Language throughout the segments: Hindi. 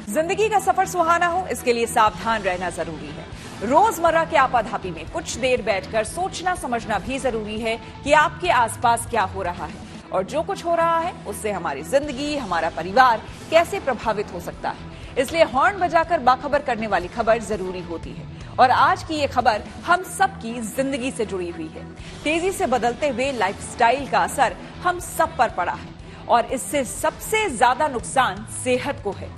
जिंदगी का सफर सुहाना हो, इसके लिए सावधान रहना जरूरी है। रोजमर्रा के आपाधापी में कुछ देर बैठकर सोचना समझना भी जरूरी है कि आपके आसपास क्या हो रहा है और जो कुछ हो रहा है उससे हमारी जिंदगी, हमारा परिवार कैसे प्रभावित हो सकता है। इसलिए हॉर्न बजाकर बाखबर करने वाली खबर जरूरी होती है। और आज की ये खबर हम सबकी जिंदगी से जुड़ी हुई है। तेजी से बदलते हुए लाइफस्टाइल का असर हम सब पर पड़ा है और इससे सबसे ज्यादा नुकसान सेहत को है।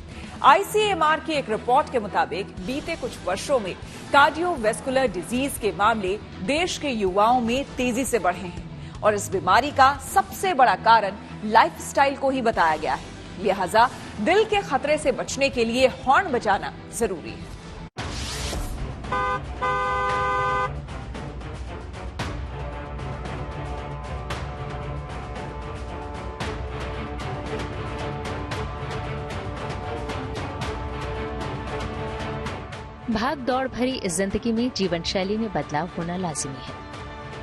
आईसीएमआर की एक रिपोर्ट के मुताबिक बीते कुछ वर्षों में कार्डियोवैस्कुलर डिजीज के मामले देश के युवाओं में तेजी से बढ़े हैं और इस बीमारी का सबसे बड़ा कारण लाइफस्टाइल को ही बताया गया है। लिहाजा दिल के खतरे से बचने के लिए हॉर्न बजाना जरूरी है। भाग दौड़ भरी इस जिंदगी में जीवन शैली में बदलाव होना लाजिमी है,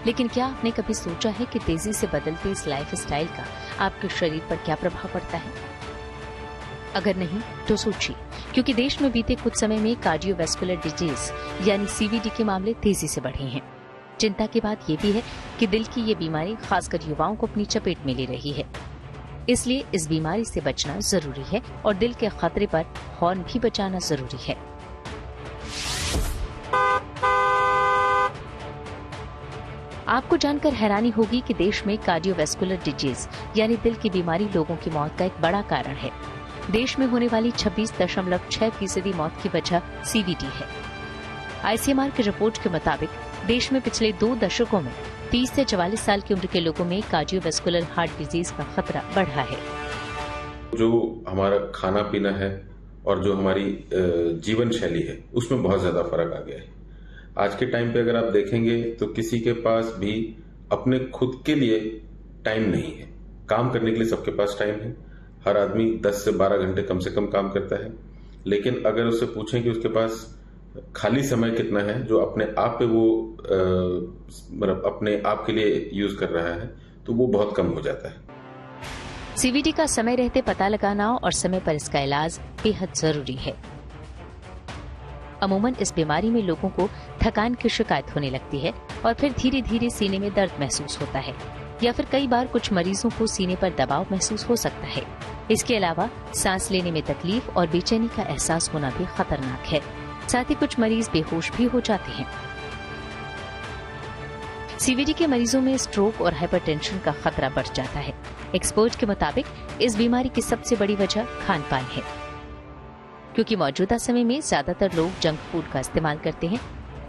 लेकिन क्या आपने कभी सोचा है कि तेजी से बदलते इस लाइफ स्टाइल का आपके शरीर पर क्या प्रभाव पड़ता है? अगर नहीं तो सोचिए, क्योंकि देश में बीते कुछ समय में कार्डियोवैस्कुलर डिजीज यानी सीवीडी के मामले तेजी से बढ़े हैं। चिंता की बात यह भी है कि दिल की ये बीमारी खासकर युवाओं को अपनी चपेट में ले रही है। इसलिए इस बीमारी से बचना जरूरी है और दिल के खतरे पर हॉर्न भी बजाना जरूरी है। आपको जानकर हैरानी होगी कि देश में कार्डियोवैस्कुलर डिजीज यानी दिल की बीमारी लोगों की मौत का एक बड़ा कारण है। देश में होने वाली 26.6% मौत की वजह सीवीडी है। आईसीएमआर की रिपोर्ट के मुताबिक देश में पिछले 2 दशकों में 30 से 44 साल की उम्र के लोगों में कार्डियोवैस्कुलर हार्ट डिजीज का खतरा बढ़ा है। जो हमारा खाना पीना है और जो हमारी जीवन शैली है उसमें बहुत ज्यादा फर्क आ गया है। आज के टाइम पे अगर आप देखेंगे तो किसी के पास भी अपने खुद के लिए टाइम नहीं है। काम करने के लिए सबके पास टाइम है। हर आदमी 10 से 12 घंटे कम से कम काम करता है, लेकिन अगर उससे पूछें कि उसके पास खाली समय कितना है जो अपने आप पे वो मतलब अपने आप के लिए यूज कर रहा है, तो वो बहुत कम हो जाता है। सीवीडी का समय रहते पता लगाना और समय पर इसका इलाज बेहद जरूरी है। अमूमन इस बीमारी में लोगों को थकान की शिकायत होने लगती है और फिर धीरे धीरे सीने में दर्द महसूस होता है या फिर कई बार कुछ मरीजों को सीने पर दबाव महसूस हो सकता है। इसके अलावा सांस लेने में तकलीफ और बेचैनी का एहसास होना भी खतरनाक है। साथ ही कुछ मरीज बेहोश भी हो जाते हैं। सीवीडी के मरीजों में स्ट्रोक और हाइपरटेंशन का खतरा बढ़ जाता है। एक्सपर्ट के मुताबिक इस बीमारी की सबसे बड़ी वजह खान पान है, क्योंकि मौजूदा समय में ज्यादातर लोग जंक फूड का इस्तेमाल करते हैं।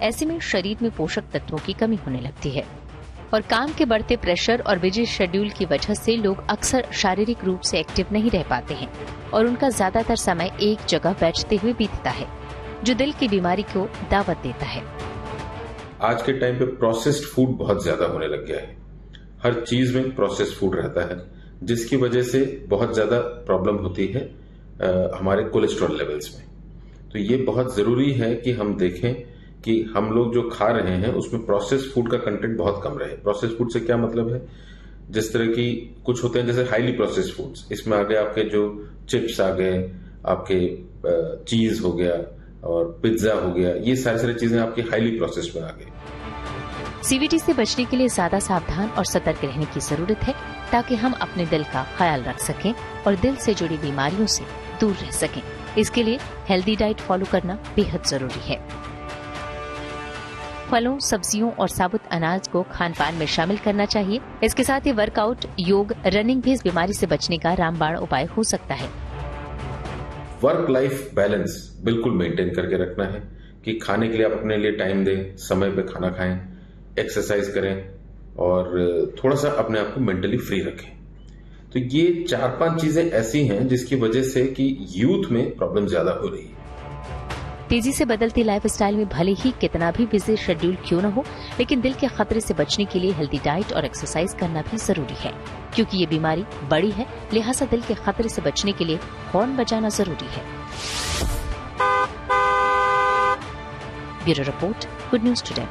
ऐसे में शरीर में पोषक तत्वों की कमी होने लगती है और काम के बढ़ते प्रेशर और बिजी शेड्यूल की वजह से लोग अक्सर शारीरिक रूप से एक्टिव नहीं रह पाते हैं और उनका ज्यादातर समय एक जगह बैठते हुए बीतता है, जो दिल की बीमारी को दावत देता है। आज के टाइम पे प्रोसेस्ड फूड बहुत ज्यादा होने लग गया है। हर चीज में प्रोसेस्ड फूड रहता है, जिसकी वजह से बहुत ज्यादा प्रॉब्लम होती है हमारे कोलेस्ट्रॉल लेवल्स में। तो ये बहुत जरूरी है कि हम देखें कि हम लोग जो खा रहे हैं उसमें प्रोसेस्ड फूड का कंटेंट बहुत कम रहे। प्रोसेस्ड फूड से क्या मतलब है, जिस तरह की कुछ होते हैं जैसे हाईली प्रोसेस्ड फूड्स, इसमें आ गए आपके जो चिप्स आ गए, आपके चीज हो गया और पिज्जा हो गया, ये सारी चीजें आपकी हाईली प्रोसेस्ड में आ गई। सीवीडी से बचने के लिए ज्यादा सावधान और सतर्क रहने की जरूरत है, ताकि हम अपने दिल का ख्याल रख सकें और दिल से जुड़ी बीमारियों से दूर रह सकें। इसके लिए हेल्दी डाइट फॉलो करना बेहद जरूरी है। फलों, सब्जियों और साबुत अनाज को खान पान में शामिल करना चाहिए। इसके साथ ही वर्कआउट, योग, रनिंग भी इस बीमारी से बचने का रामबाण उपाय हो सकता है। वर्क लाइफ बैलेंस बिल्कुल मेंटेन करके रखना है कि खाने के लिए आप अपने लिए टाइम दें, समय पे खाना खाएं, एक्सरसाइज करें और थोड़ा सा अपने आप को मेंटली फ्री रखें। तो ये 4-5 चीजें ऐसी हैं जिसकी वजह से कि यूथ में प्रॉब्लम ज्यादा हो रही है। तेजी से बदलती लाइफस्टाइल में भले ही कितना भी बिजी शेड्यूल क्यों न हो, लेकिन दिल के खतरे से बचने के लिए हेल्दी डाइट और एक्सरसाइज करना भी जरूरी है, क्योंकि ये बीमारी बड़ी है। लिहाजा दिल के खतरे से बचने के लिए हॉर्न बजाना जरूरी है। Bureau report, good news today.